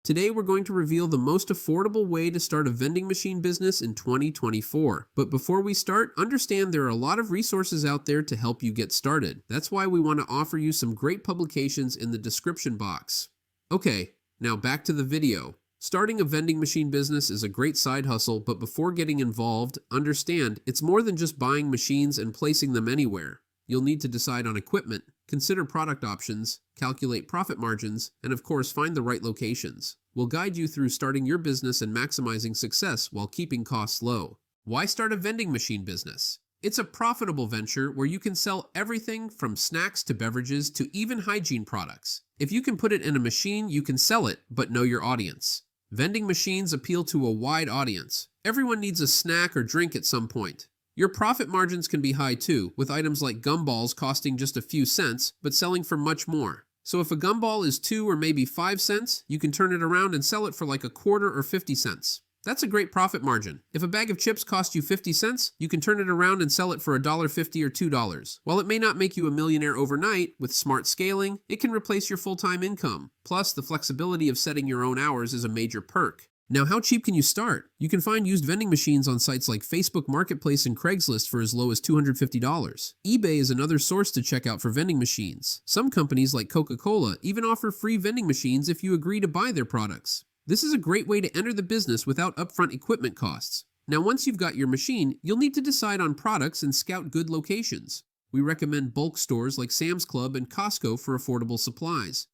Today we're going to reveal the most affordable way to start a vending machine business in 2024. But before we start, understand there are a lot of resources out there to help you get started. That's why we want to offer you some great publications in the description box. Okay, now back to the video. Starting a vending machine business is a great side hustle, but before getting involved, understand it's more than just buying machines and placing them anywhere. You'll need to decide on equipment, consider product options, calculate profit margins, and of course find the right locations. We'll guide you through starting your business and maximizing success while keeping costs low. Why start a vending machine business? It's a profitable venture where you can sell everything from snacks to beverages to even hygiene products. If you can put it in a machine, you can sell it, but know your audience. Vending machines appeal to a wide audience. Everyone needs a snack or drink at some point. Your profit margins can be high too, with items like gumballs costing just a few cents, but selling for much more. So if a gumball is 2 or maybe 5 cents, you can turn it around and sell it for like a quarter or 50 cents. That's a great profit margin. If a bag of chips costs you 50 cents, you can turn it around and sell it for $1.50 or $2. While it may not make you a millionaire overnight, with smart scaling, it can replace your full-time income. Plus, the flexibility of setting your own hours is a major perk. Now, how cheap can you start? You can find used vending machines on sites like Facebook Marketplace and Craigslist for as low as $250. eBay is another source to check out for vending machines. Some companies like Coca-Cola even offer free vending machines if you agree to buy their products. This is a great way to enter the business without upfront equipment costs. Now, once you've got your machine, you'll need to decide on products and scout good locations. We recommend bulk stores like Sam's Club and Costco for affordable supplies.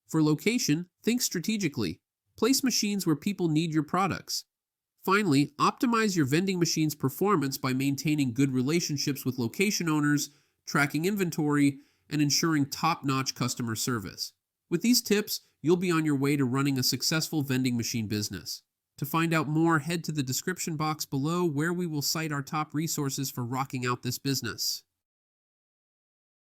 For location, think strategically. Place machines where people need your products. Finally, optimize your vending machine's performance by maintaining good relationships with location owners, tracking inventory, and ensuring top-notch customer service. With these tips, you'll be on your way to running a successful vending machine business. To find out more, head to the description box below where we will cite our top resources for rocking out this business.